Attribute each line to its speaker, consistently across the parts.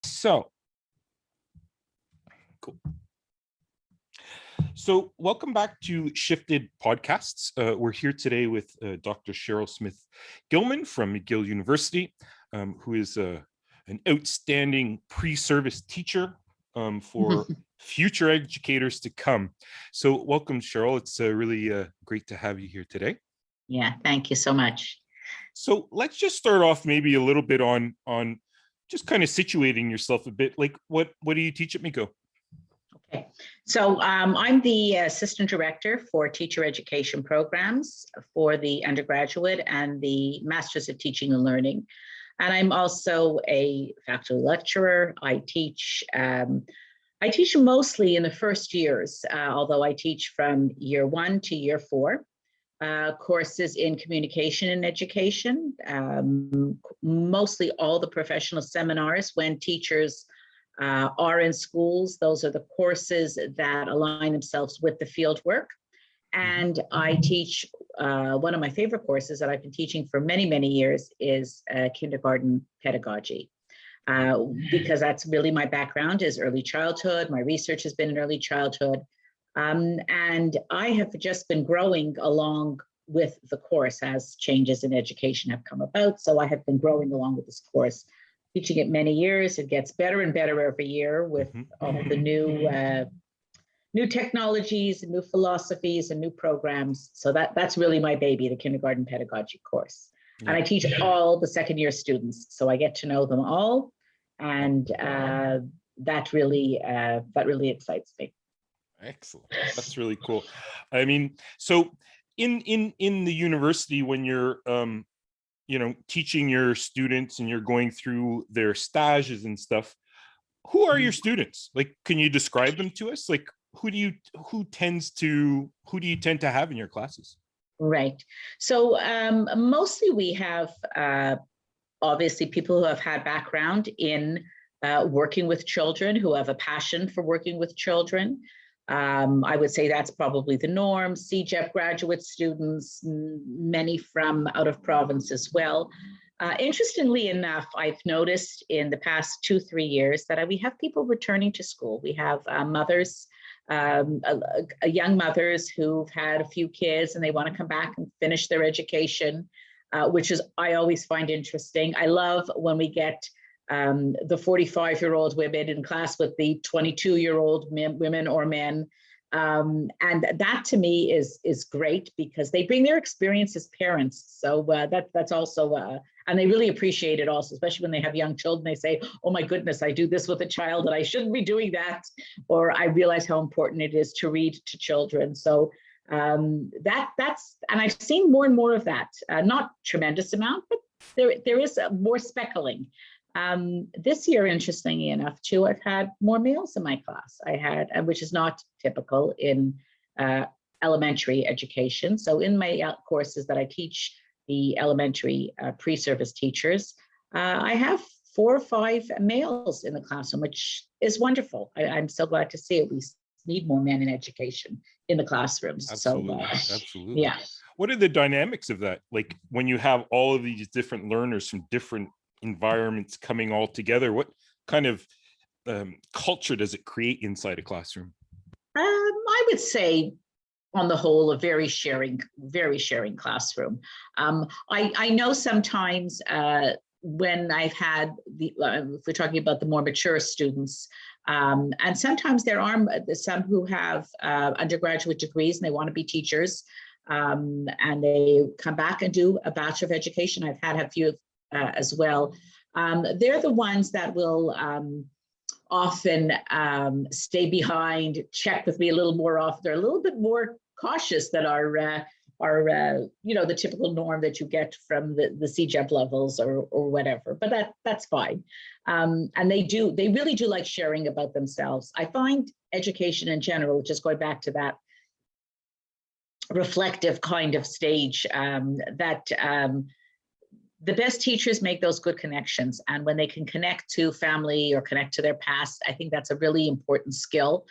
Speaker 1: So, cool. So welcome back to ShiftED podcasts. We're here today with Dr. Sheryl Smith-Gilman from McGill University, who is an outstanding pre-service teacher for future educators to come. So welcome, Sheryl. It's really great to have you here today.
Speaker 2: Yeah, thank you so much.
Speaker 1: So let's just start off maybe a little bit on just kind of situating yourself a bit. Like what do you teach at McGill?
Speaker 2: Okay, so I'm the assistant director for teacher education programs for the undergraduate and the Masters of Teaching and Learning. And I'm also a faculty lecturer. I teach mostly in the first years, although I teach from year 1 to year 4. Courses in communication and education, mostly all the professional seminars when teachers are in schools. Those are the courses that align themselves with the field work. And I teach, one of my favorite courses that I've been teaching for many, many years is kindergarten pedagogy. Because that's really my background is early childhood. My research has been in early childhood. And I have just been growing along with the course as changes in education have come about. So I have been growing along with this course, teaching it many years. It gets better and better every year with all the new technologies and new philosophies and new programs. So that's really my baby, the kindergarten pedagogy course. Yeah. And I teach all the second year students. So I get to know them all. And that really excites me.
Speaker 1: Excellent. That's really cool. I mean, so in the university, when you're teaching your students and you're going through their stages and stuff, who are your students? Like, can you describe them to us? Like, who do you tend to have in your classes?
Speaker 2: Right. So mostly we have obviously people who have had background in working with children, who have a passion for working with children. I would say that's probably the norm. CEGEP graduate students, many from out of province as well. Interestingly enough, I've noticed in the past 2-3 years that we have people returning to school. We have mothers, young mothers who've had a few kids and they want to come back and finish their education, which is I always find interesting. I love when we get the 45-year-old women in class with the 22-year-old women or men. And that to me is great because they bring their experience as parents. So that's also, and they really appreciate it also, especially when they have young children. They say, oh my goodness, I do this with a child and I shouldn't be doing that. Or I realize how important it is to read to children. So that's, and I've seen more and more of that, not tremendous amount, but there is more speckling. This year, interestingly enough, too, I've had more males in my class. I had, which is not typical in elementary education. So in my courses that I teach the elementary pre-service teachers, I have 4 or 5 males in the classroom, which is wonderful. I'm so glad to see it. We need more men in education in the classrooms.
Speaker 1: Absolutely.
Speaker 2: So,
Speaker 1: absolutely.
Speaker 2: Yeah.
Speaker 1: What are the dynamics of that? Like when you have all of these different learners from different environments coming all together, what kind of culture does it create inside a classroom?
Speaker 2: I would say on the whole, a very sharing classroom. I know sometimes when I've had if we're talking about the more mature students, and sometimes there are some who have undergraduate degrees and they want to be teachers, and they come back and do a Bachelor of Education. I've had a few as well. They're the ones that will often stay behind, check with me a little more often. They're a little bit more cautious than our the typical norm that you get from the CEGEP levels or whatever. But that's fine. And they really do like sharing about themselves. I find education in general, just going back to that reflective kind of stage, the best teachers make those good connections. And when they can connect to family or connect to their past, I think that's a really important skill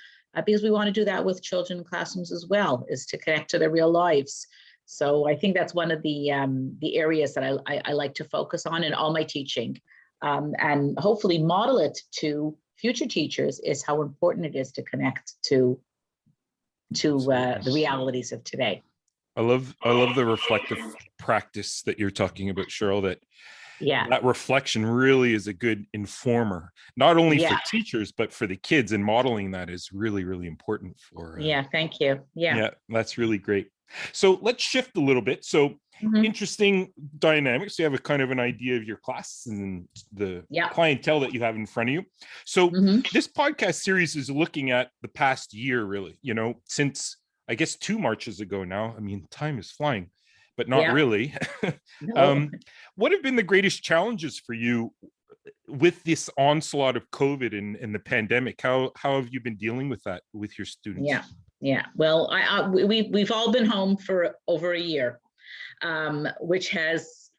Speaker 2: because we want to do that with children in classrooms as well, is to connect to their real lives. So I think that's one of the areas that I like to focus on in all my teaching. and hopefully model it to future teachers, is how important it is to connect to the realities of today.
Speaker 1: I love the reflective practice that you're talking about, Sheryl, that reflection really is a good informer, not only for teachers, but for the kids, and modeling that is really, really important for.
Speaker 2: Thank you.
Speaker 1: Yeah, that's really great. So let's shift a little bit. So interesting dynamics. You have a kind of an idea of your class and the clientele that you have in front of you. So this podcast series is looking at the past year, really, since I guess 2 Marches ago now. I mean, time is flying, but not really.
Speaker 2: No.
Speaker 1: What have been the greatest challenges for you with this onslaught of COVID and the pandemic? How have you been dealing with that with your students?
Speaker 2: Well, we've all been home for over a year, which has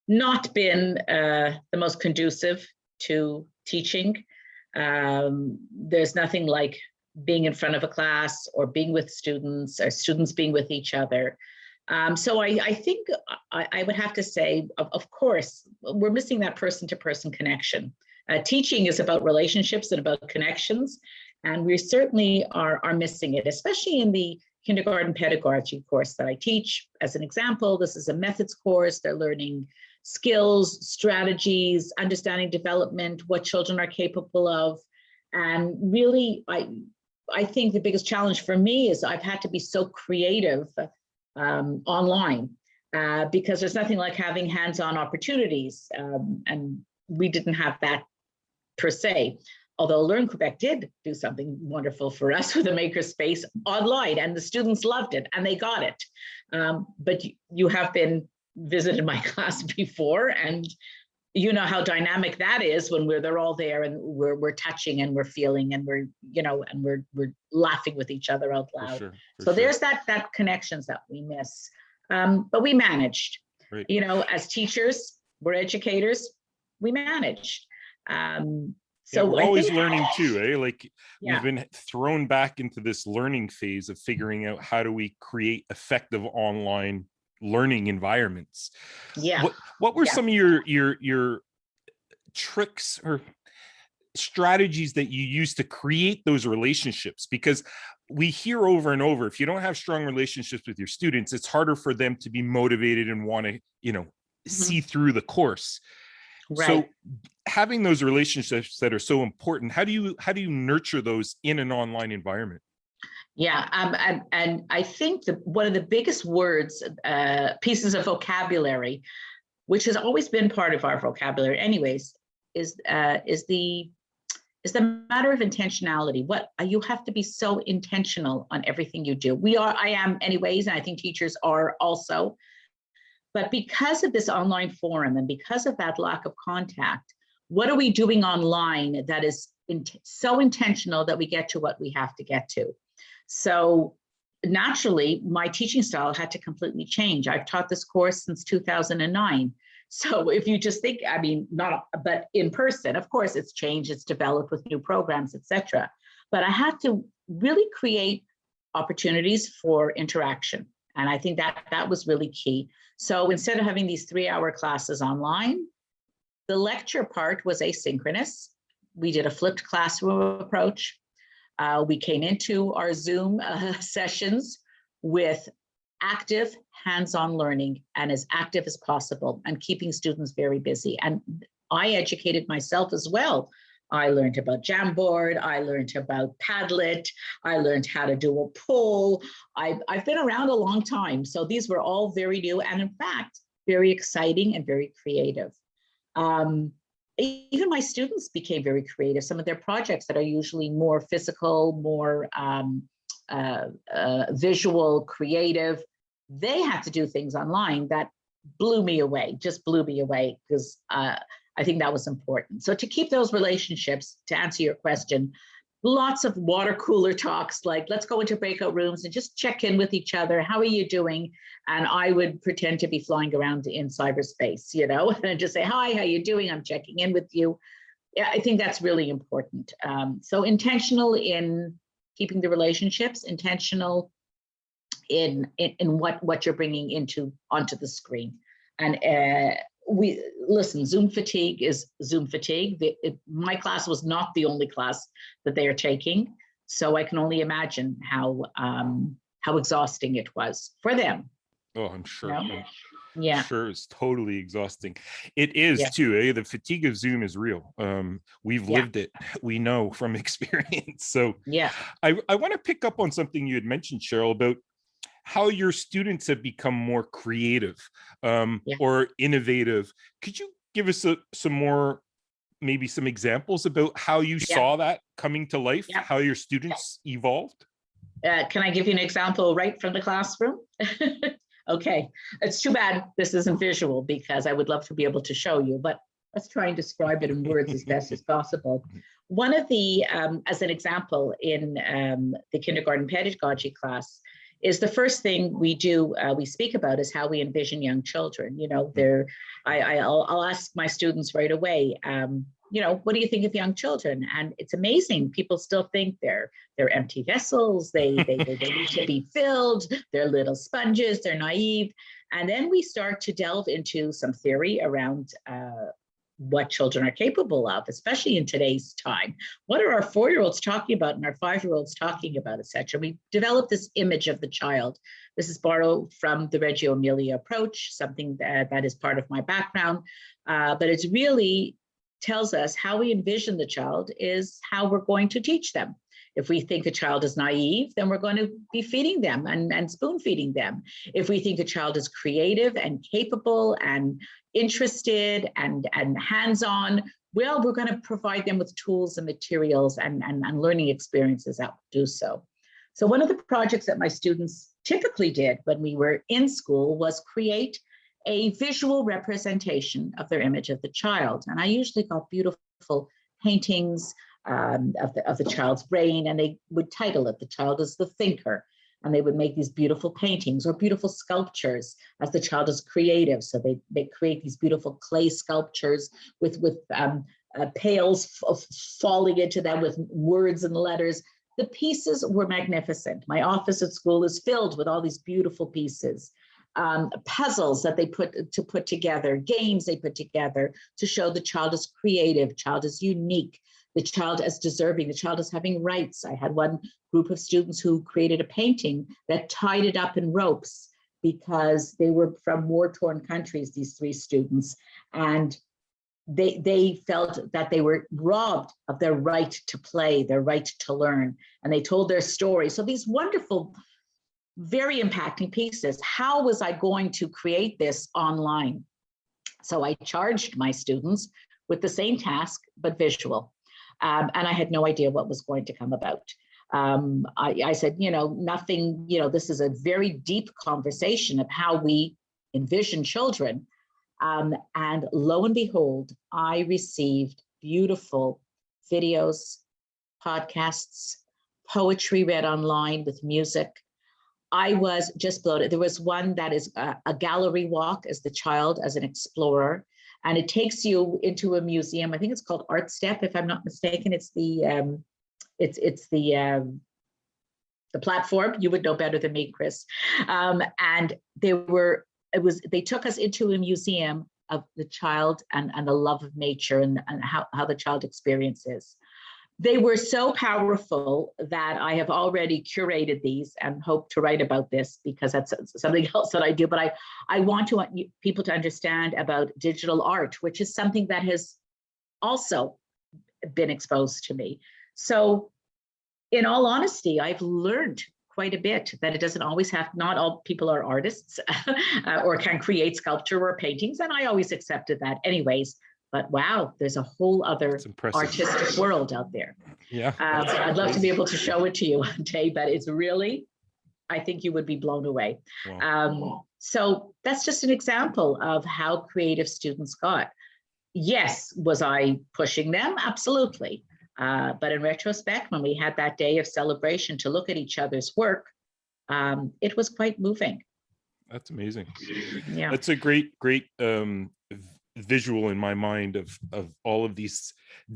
Speaker 2: not been the most conducive to teaching. There's nothing like being in front of a class or being with students, or students being with each other. So I think I would have to say, of course, we're missing that person-to-person connection. Teaching is about relationships and about connections, and we certainly are missing it, especially in the kindergarten pedagogy course that I teach. As an example, this is a methods course. They're learning skills, strategies, understanding development, what children are capable of. And really, I think the biggest challenge for me is I've had to be so creative online, because there's nothing like having hands-on opportunities, and we didn't have that per se. Although Learn Quebec did do something wonderful for us with a makerspace online, and the students loved it and they got it. But you have been visited my class before, and you know how dynamic that is when they're all there and we're touching and we're feeling and we're laughing with each other out loud. For sure. There's that connections that we miss, but we managed. Right. As teachers, we're educators, we managed. So
Speaker 1: we're always learning too, eh? We've been thrown back into this learning phase of figuring out how do we create effective online learning environments. What were some of your tricks or strategies that you use to create those relationships? Because we hear over and over, if you don't have strong relationships with your students, it's harder for them to be motivated and want to, see through the course. Right. So having those relationships that are so important, how do you nurture those in an online environment?
Speaker 2: And I think one of the biggest words, pieces of vocabulary, which has always been part of our vocabulary anyways, is the matter of intentionality. You have to be so intentional on everything you do. I am anyways, and I think teachers are also. But because of this online forum and because of that lack of contact, what are we doing online that is so intentional that we get to what we have to get to? So naturally, my teaching style had to completely change. I've taught this course since 2009. So if you just think, but in person, of course, it's changed, it's developed with new programs, etc. But I had to really create opportunities for interaction. And I think that was really key. So instead of having these 3-hour classes online, the lecture part was asynchronous. We did a flipped classroom approach. We came into our Zoom sessions with active hands-on learning and as active as possible and keeping students very busy. And I educated myself as well. I learned about Jamboard, I learned about Padlet, I learned how to do a poll. I've been around a long time, so these were all very new and in fact, very exciting and very creative. Even my students became very creative. Some of their projects that are usually more physical, more visual, creative, they had to do things online that blew me away, because I think that was important. So to keep those relationships, to answer your question, lots of water cooler talks, like let's go into breakout rooms and just check in with each other. How are you doing? And I would pretend to be flying around in cyberspace, and just say, hi, how you doing? I'm checking in with you. Yeah, I think that's really important. So intentional in keeping the relationships, intentional in what you're bringing onto the screen. And Zoom fatigue is Zoom fatigue. My class was not the only class that they are taking, so I can only imagine how exhausting it was for them.
Speaker 1: Oh, I'm sure.
Speaker 2: I'm
Speaker 1: sure it's totally exhausting. It is too. The fatigue of Zoom is real. We've lived it. We know from experience. So I want to pick up on something you had mentioned, Sheryl, about how your students have become more creative or innovative. Could you give us some more, maybe some examples about how you saw that coming to life, how your students evolved?
Speaker 2: Can I give you an example right from the classroom? Okay, it's too bad this isn't visual because I would love to be able to show you, but let's try and describe it in words as best as possible. One of the, as an example, in the kindergarten pedagogy class, is the first thing we do, we speak about is how we envision young children. You know, I'll ask my students right away, you know, what do you think of young children? And it's amazing. People still think they're empty vessels. They need to be filled. They're little sponges. They're naive. And then we start to delve into some theory around what children are capable of, especially in today's time. What are our 4-year-olds talking about and our 5-year-olds talking about, etc. We develop this image of the child. This is borrowed from the Reggio Emilia approach, something that is part of my background, but it's really tells us how we envision the child is how we're going to teach them. If we think a child is naive, then we're going to be feeding them and spoon feeding them. If we think a child is creative and capable and interested and hands-on, well, we're going to provide them with tools and materials and learning experiences that will do so. So one of the projects that my students typically did when we were in school was create a visual representation of their image of the child. And I usually got beautiful paintings of the child's brain, and they would title it, "The Child is the Thinker." And they would make these beautiful paintings or beautiful sculptures as the child is creative. So they create these beautiful clay sculptures with pails falling into them with words and letters. The pieces were magnificent. My office at school is filled with all these beautiful pieces. Puzzles that they put together, games they put together to show the child is creative, child is unique, the child is deserving, the child is having rights. I had one group of students who created a painting that tied it up in ropes because they were from war-torn countries, these 3 students, and they felt that they were robbed of their right to play, their right to learn, and they told their story. So these wonderful, very impacting pieces. How was I going to create this online? So I charged my students with the same task, but visual. And I had no idea what was going to come about. I said, you know, nothing, you know, this is a very deep conversation of how we envision children. And lo and behold, I received beautiful videos, podcasts, poetry read online with music. I was just bloated. There was one that is a gallery walk as the child, as an explorer, and it takes you into a museum. I think it's called Art Step, if I'm not mistaken. It's the platform. You would know better than me, Chris. And they took us into a museum of the child and the love of nature and how the child experiences. They were so powerful that I have already curated these and hope to write about this because that's something else that I do. But I want people to understand about digital art, which is something that has also been exposed to me. So in all honesty, I've learned quite a bit that it doesn't always have, not all people are artists or can create sculpture or paintings. And I always accepted that anyways. But wow, there's a whole other artistic world out there.
Speaker 1: Yeah.
Speaker 2: I'd love to be able to show it to you one day, but it's really, I think you would be blown away. Wow. So that's just an example of how creative students got. Yes, was I pushing them? Absolutely. But in retrospect, when we had that day of celebration to look at each other's work, it was quite moving.
Speaker 1: That's amazing.
Speaker 2: Yeah.
Speaker 1: That's a great visual in my mind of all of these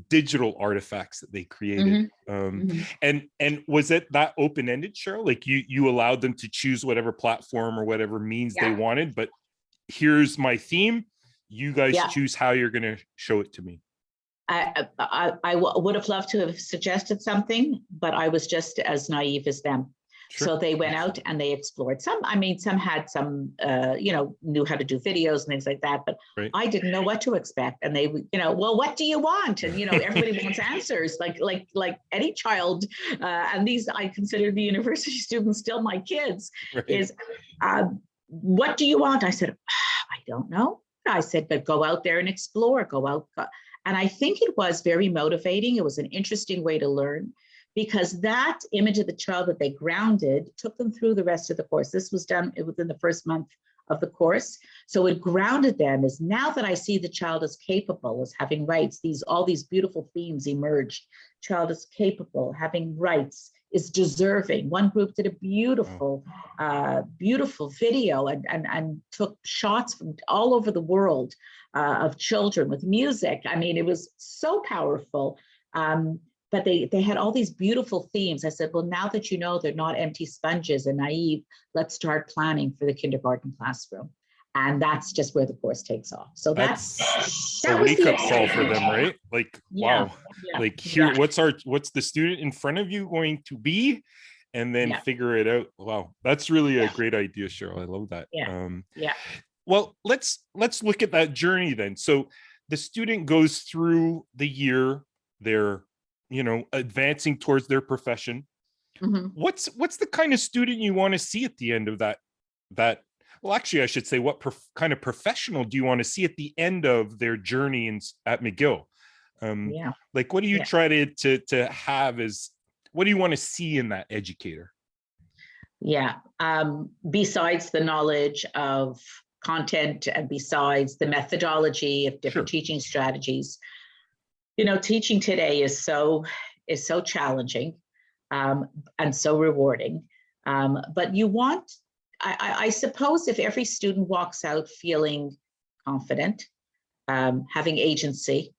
Speaker 1: digital artifacts that they created. And was it that open-ended, Sheryl? Like you allowed them to choose whatever platform or whatever means they wanted, but here's my theme, you guys
Speaker 2: Yeah.
Speaker 1: choose how you're going to show it to me.
Speaker 2: I would have loved to have suggested something, but I was just as naive as them.
Speaker 1: Sure.
Speaker 2: So they went out and they explored. Some had some, knew how to do videos and things like that, but
Speaker 1: Right.
Speaker 2: I didn't know what to expect. And they, well, what do you want? And, everybody wants answers, like any child. And these, I consider the university students still my kids,
Speaker 1: Right.
Speaker 2: is what do you want? I said, I don't know. I said, but go out there and explore, go out. And I think it was very motivating. It was an interesting way to learn, because that image of the child that they grounded took them through the rest of the course. This was done within the first month of the course. So it grounded them as, now that I see the child as capable, as having rights, all these beautiful themes emerged. Child is capable, having rights, is deserving. One group did a beautiful video and took shots from all over the world of children with music. I mean, it was so powerful. But they had all these beautiful themes. I said, well, now that you know they're not empty sponges and naive, let's start planning for the kindergarten classroom. And that's just where the course takes off. So that
Speaker 1: a
Speaker 2: was
Speaker 1: wake-up call for them, right? Like,
Speaker 2: yeah,
Speaker 1: wow, like here, what's the student in front of you going to be? And then figure it out. Wow, that's really a great idea, Sheryl. I love that. Well, let's look at that journey then. So the student goes through the year, they're advancing towards their profession. Mm-hmm. What's the kind of student you want to see at the end of that? Well, actually, I should say, what kind of professional do you want to see at the end of their journey at McGill? Like, what do you try to have as, what do you want to see in that educator? Yeah.
Speaker 2: Besides the knowledge of content and besides the methodology of different teaching strategies, teaching today is so challenging and so rewarding. But you want, I suppose, if every student walks out feeling confident, having agency,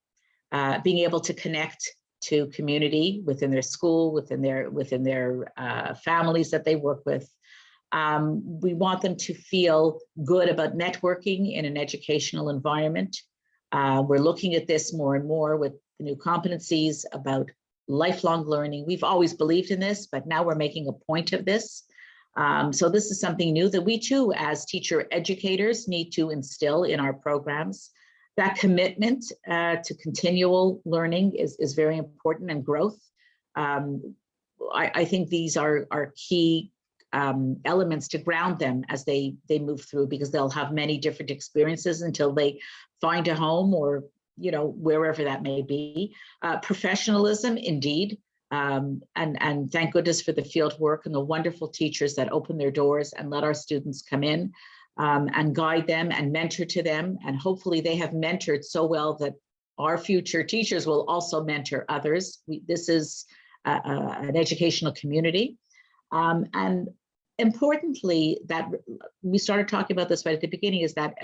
Speaker 2: being able to connect to community within their school, within their families that they work with. We want them to feel good about networking in an educational environment. We're looking at this more and more with the new competencies about lifelong learning. We've always believed in this, but now we're making a point of this. So this is something new that we too, as teacher educators, need to instill in our programs. That commitment to continual learning is very important, and growth. I think these are key elements to ground them as they move through, because they'll have many different experiences until they find a home, or wherever that may be. Professionalism, indeed. And thank goodness for the field work and the wonderful teachers that open their doors and let our students come in and guide them and mentor to them. And hopefully they have mentored so well that our future teachers will also mentor others. This is an educational community. And importantly, that we started talking about this right at the beginning, is that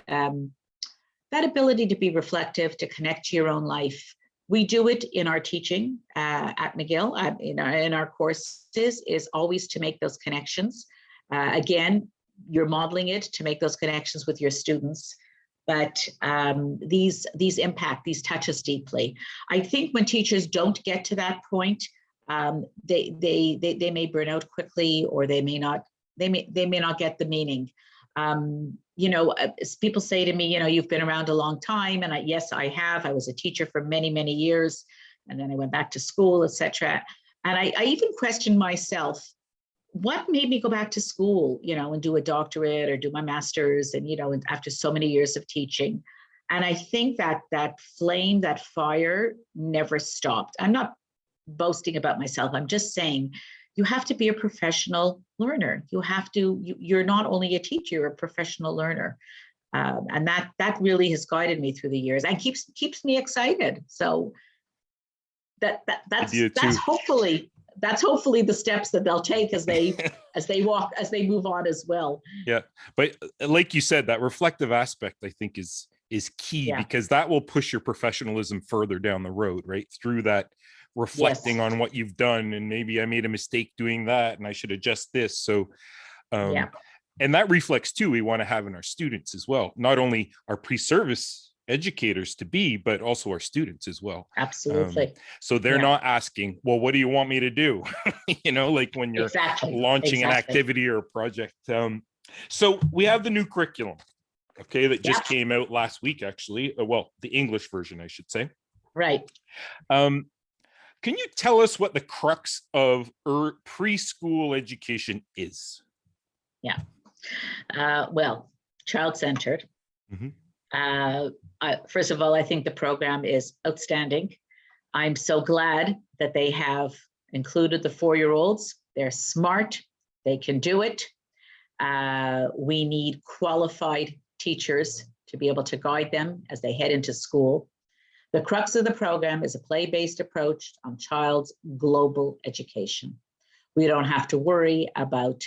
Speaker 2: that ability to be reflective, to connect to your own life. We do it in our teaching at McGill, in our courses, is always to make those connections. Again, you're modeling it to make those connections with your students, but these impact, these touch us deeply. I think when teachers don't get to that point, they may burn out quickly, or they may not get the meaning. People say to me, you've been around a long time, and yes, I have. I was a teacher for many, many years, and then I went back to school, etc. And I even questioned myself, what made me go back to school, and do a doctorate or do my master's, and and after so many years of teaching. And I think that flame, that fire, never stopped. I'm not boasting about myself. I'm just saying, you have to be a professional learner. You're not only a teacher, you're a professional learner. And that really has guided me through the years and keeps me excited. So that's hopefully the steps that they'll take as they move on as well.
Speaker 1: Yeah. But like you said, that reflective aspect, I think, is key, because that will push your professionalism further down the road, right? Through that reflecting on what you've done, and maybe I made a mistake doing that and I should adjust this. So and that reflex too we want to have in our students as well, not only our pre-service educators to be, but also our students as well.
Speaker 2: Absolutely.
Speaker 1: So they're not asking, well, what do you want me to do? Like when you're launching an activity or a project. So we have the new curriculum, okay, that just came out last week, actually. Well, the English version, I should say.
Speaker 2: Right.
Speaker 1: Can you tell us what the crux of preschool education is?
Speaker 2: Yeah. Well, child-centered. First of all, I think the program is outstanding. I'm so glad that they have included the 4-year-olds. They're smart. They can do it. We need qualified teachers to be able to guide them as they head into school. The crux of the program is a play-based approach on child's global education. We don't have to worry about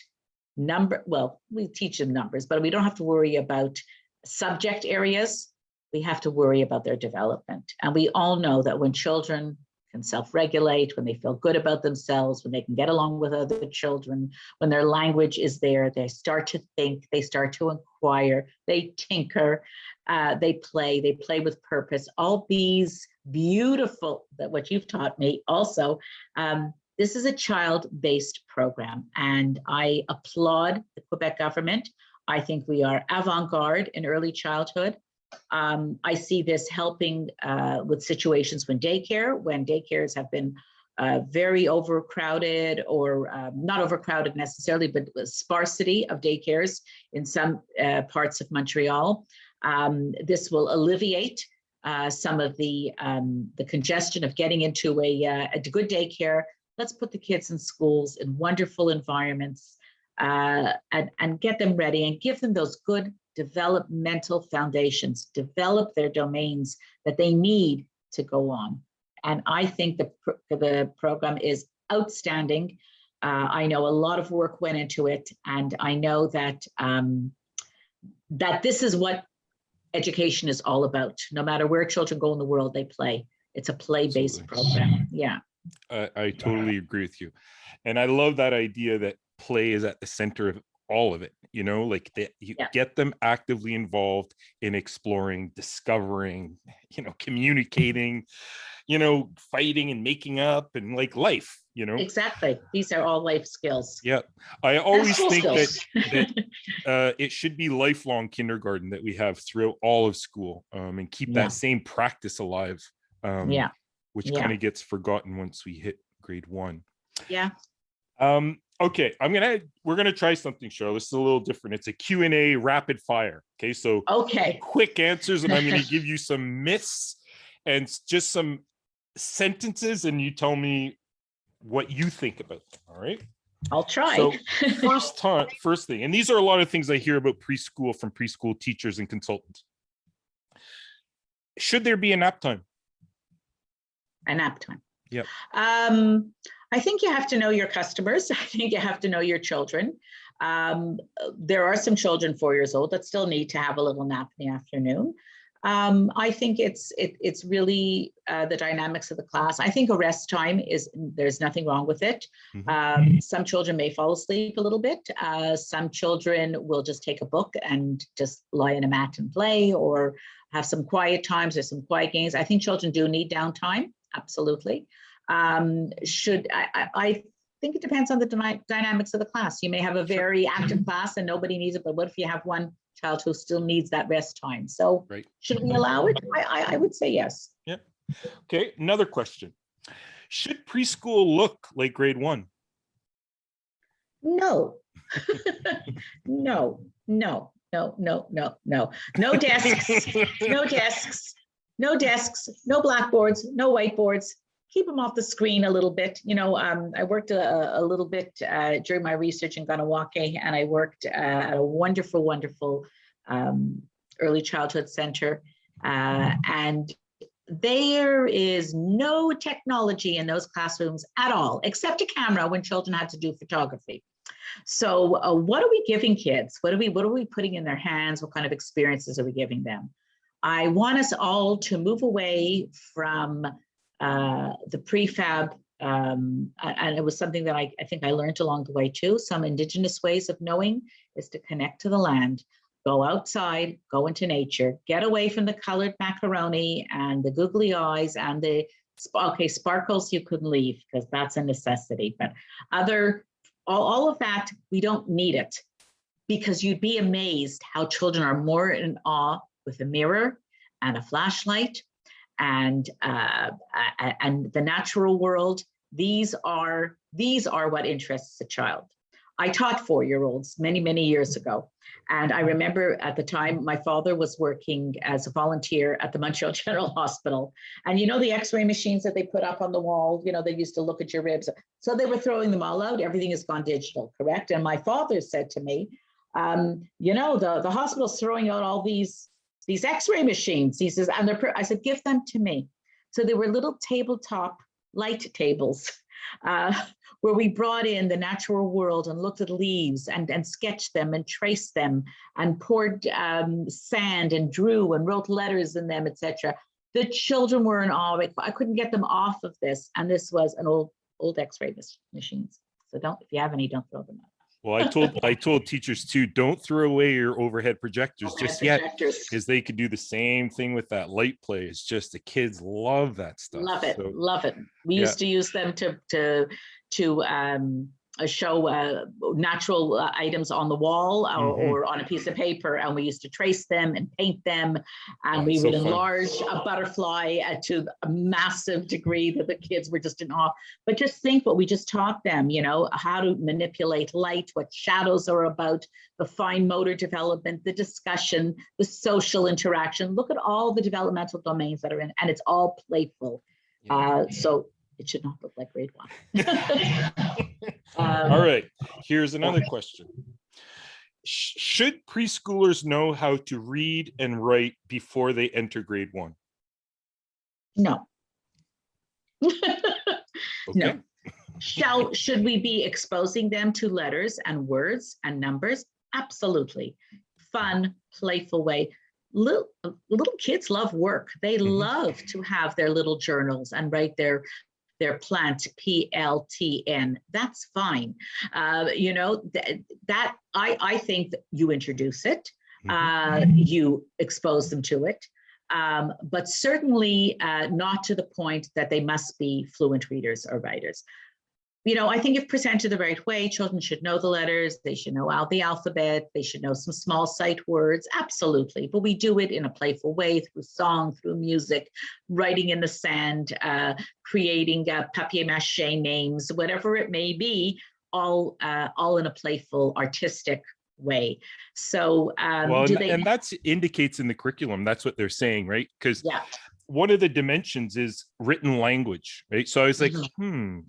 Speaker 2: we teach them numbers, but we don't have to worry about subject areas. We have to worry about their development. And we all know that when children can self-regulate, when they feel good about themselves, when they can get along with other children, when their language is there, they start to think, they start to inquire, they tinker, they play with purpose. All these beautiful, that what you've taught me also, this is a child-based program, and I applaud the Quebec government. I think we are avant-garde in early childhood. I see this helping with situations when daycares have been very overcrowded, or not overcrowded necessarily, but sparsity of daycares in some parts of Montreal. This will alleviate some of the congestion of getting into a good daycare. Let's put the kids in schools in wonderful environments and get them ready and give them those good developmental foundations, develop their domains that they need to go on. And I think the program is outstanding. I know a lot of work went into it, and I know that that this is what education is all about. No matter where children go in the world, they play. It's a play-based program. Yeah.
Speaker 1: I totally agree with you. And I love that idea that play is at the center of all of it, like that you get them actively involved in exploring, discovering, communicating, fighting and making up, and like life,
Speaker 2: Exactly. These are all life skills.
Speaker 1: Yeah. I always think that it should be lifelong kindergarten that we have throughout all of school, and keep that same practice alive. Which kind of gets forgotten once we hit grade 1.
Speaker 2: Yeah.
Speaker 1: Okay, we're gonna try something, Cheryl. This is a little different. It's a Q&A rapid fire. Okay, so quick answers, and I'm gonna give you some myths and just some sentences, and you tell me what you think about them. All right.
Speaker 2: I'll try.
Speaker 1: So first thing, and these are a lot of things I hear about preschool from preschool teachers and consultants. Should there be a nap time?
Speaker 2: A nap time.
Speaker 1: Yep.
Speaker 2: I think you have to know your customers. I think you have to know your children. There are some children 4 years old that still need to have a little nap in the afternoon. I think it's really the dynamics of the class. I think a rest time there's nothing wrong with it. Some children may fall asleep a little bit. Some children will just take a book and just lie in a mat and play, or have some quiet times or some quiet games. I think children do need downtime. Absolutely. I think it depends on the dynamics of the class. You may have a very active class and nobody needs it, but what if you have one child who still needs that rest time? So should we allow it? I would say yes.
Speaker 1: Yeah. Okay, another question. Should preschool look like grade 1?
Speaker 2: No. No. No desks, no desks, no blackboards, no whiteboards. Keep them off the screen a little bit. I worked a little bit during my research in Ganawake, and I worked at a wonderful early childhood center. And there is no technology in those classrooms at all, except a camera when children had to do photography. So what are we giving kids? What are we putting in their hands? What kind of experiences are we giving them? I want us all to move away from the prefab, and it was something that I think I learned along the way too. Some Indigenous ways of knowing is to connect to the land. go outside, go into nature, get away from the colored macaroni and the googly eyes and the, okay, sparkles you could leave because that's a necessity, but all of that, we don't need it, because you'd be amazed how children are more in awe with a mirror and a flashlight and the natural world. These are what interests a child. I taught 4-year-olds many, many years ago. And I remember at the time, my father was working as a volunteer at the Montreal General Hospital. And you know, the x-ray machines that they put up on the wall, you know, they used to look at your ribs. So they were throwing them all out. Everything has gone digital, correct? And my father said to me, you know, the hospital's throwing out all these x-ray machines. He says, and I said, give them to me. So there were little tabletop light tables where we brought in the natural world and looked at leaves and sketched them and traced them and poured sand and drew and wrote letters in them, etc. The children were in awe. I couldn't get them off of this. And this was an old x-ray machines. So if you have any, don't throw them out.
Speaker 1: Well, I told teachers too, don't throw away your overhead projectors just yet, because they could do the same thing with that light play. It's just the kids love that stuff.
Speaker 2: Love it, love it. We used to use them to show natural items on the wall or on a piece of paper, and we used to trace them and paint them, and we would enlarge a butterfly to a massive degree that the kids were just in awe. But just think what we just taught them, you know, how to manipulate light, what shadows are about, the fine motor development, the discussion, the social interaction. Look at all the developmental domains that are in, and it's all playful. So it should not look like grade 1.
Speaker 1: All right, here's another question. Should preschoolers know how to read and write before they enter grade 1?
Speaker 2: No.
Speaker 1: Okay.
Speaker 2: No. Should we be exposing them to letters and words and numbers? Absolutely. Fun, playful way. Little kids love work. They love to have their little journals and write their plant, PLTN. That's fine. You know, that I think that you introduce it, you expose them to it, but certainly not to the point that they must be fluent readers or writers. You know, I think if presented the right way, children should know the letters, they should know the alphabet, they should know some small sight words, absolutely. But we do it in a playful way, through song, through music, writing in the sand, creating papier-mâché names, whatever it may be, all in a playful, artistic way. So
Speaker 1: well, and that indicates in the curriculum, that's what they're saying, right? Because one of the dimensions is written language, right? So I was like,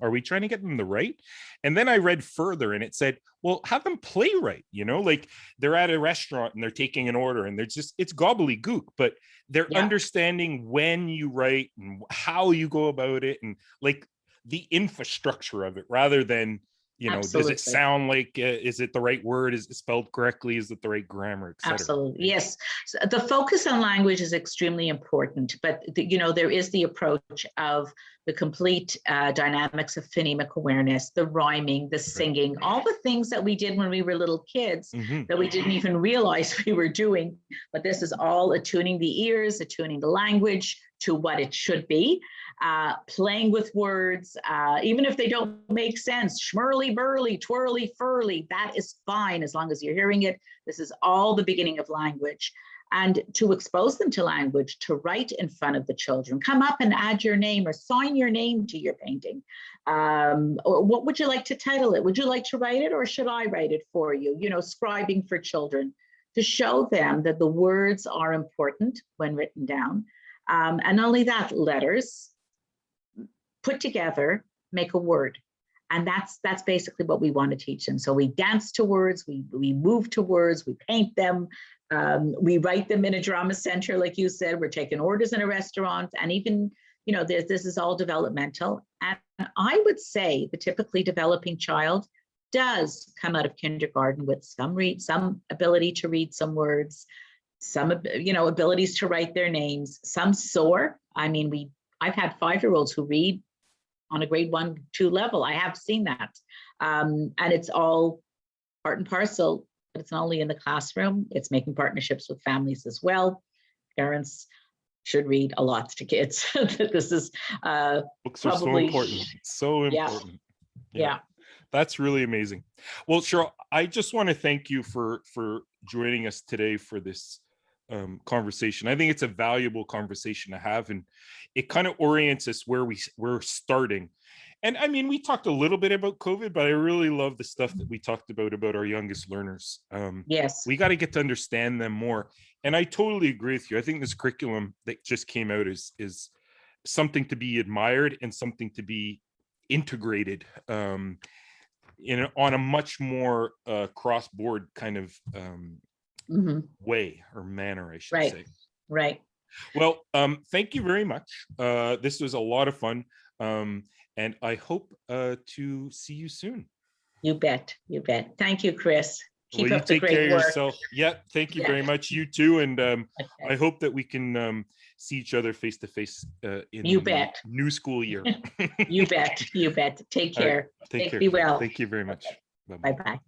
Speaker 1: are we trying to get them to write? And then I read further and it said, well, have them playwright, you know, like they're at a restaurant and they're taking an order and it's gobbledygook, but they're understanding when you write and how you go about it and like the infrastructure of it, rather than, you know, does it sound like, is it the right word? Is it spelled correctly? Is it the right grammar, et cetera?
Speaker 2: Absolutely, yes. So the focus on language is extremely important, but you know, there is the approach of the complete dynamics of phonemic awareness, the rhyming, the singing, all the things that we did when we were little kids that we didn't even realize we were doing. But this is all attuning the ears, attuning the language to what it should be. Playing with words, even if they don't make sense, schmurly burly, twirly furly, that is fine as long as you're hearing it. This is all the beginning of language. And to expose them to language, to write in front of the children, come up and add your name or sign your name to your painting. Or what would you like to title it? Would you like to write it or should I write it for you? You know, scribing for children, to show them that the words are important when written down. And not only that, letters put together make a word, and that's basically what we want to teach them. So we dance to words, we move to words, we paint them, we write them in a drama center, like you said. We're taking orders in a restaurant, and even, you know, this is all developmental. And I would say the typically developing child does come out of kindergarten with some ability to read some words, some, you know, abilities to write their names, some soar. I mean, I've had 5-year-olds who read on a grade 1-2 level. I have seen that. And it's all part and parcel but it's not only in the classroom, it's making partnerships with families as well. Parents should read a lot to kids. This is
Speaker 1: books are so
Speaker 2: probably
Speaker 1: important. So
Speaker 2: yeah,
Speaker 1: important.
Speaker 2: yeah.
Speaker 1: That's really amazing. Well, Sheryl, I just want to thank you for joining us today for this conversation. I think it's a valuable conversation to have, and it kind of orients us where we're starting. And I mean, we talked a little bit about COVID, but I really love the stuff that we talked about our youngest learners.
Speaker 2: Yes.
Speaker 1: We got to get to understand them more. And I totally agree with you. I think this curriculum that just came out is something to be admired and something to be integrated on a much more cross-board kind of way or manner, I should say.
Speaker 2: Right.
Speaker 1: Well, thank you very much. This was a lot of fun. And I hope to see you soon.
Speaker 2: You bet. You bet. Thank you, Chris. Keep
Speaker 1: Well,
Speaker 2: up the
Speaker 1: take care
Speaker 2: great
Speaker 1: of
Speaker 2: work.
Speaker 1: yourself. Yeah, thank you very much. You too. And I hope that we can see each other face to face in the new school year.
Speaker 2: You bet. You bet. Take care.
Speaker 1: Right. Take care.
Speaker 2: Be well.
Speaker 1: Thank you very much.
Speaker 2: Bye-bye.